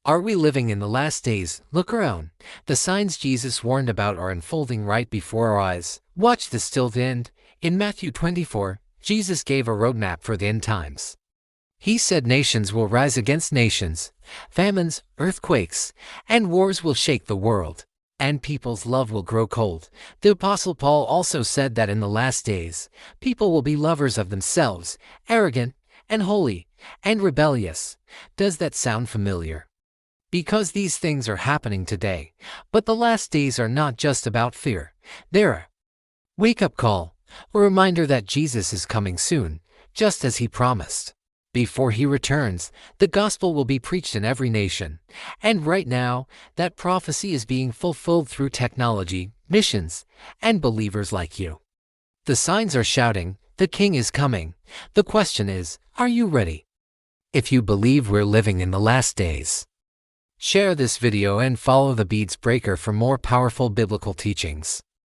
Are we living in the last days? Look around. The signs Jesus warned about are unfolding right before our eyes. Watch this till the end. In Matthew 24, Jesus gave a roadmap for the end times. He said nations will rise against nations, famines, earthquakes, and wars will shake the world, and people's love will grow cold. The Apostle Paul also said that in the last days, people will be lovers of themselves, arrogant, and holy, and rebellious. Does that sound familiar? Because these things are happening today. But the last days are not just about fear. They're a wake-up call, a reminder that Jesus is coming soon, just as he promised. Before he returns, the gospel will be preached in every nation. And right now, that prophecy is being fulfilled through technology, missions, and believers like you. The signs are shouting, the king is coming. The question is, are you ready? If you believe we're living in the last days, share this video and follow the Beatz Breaker for more powerful biblical teachings.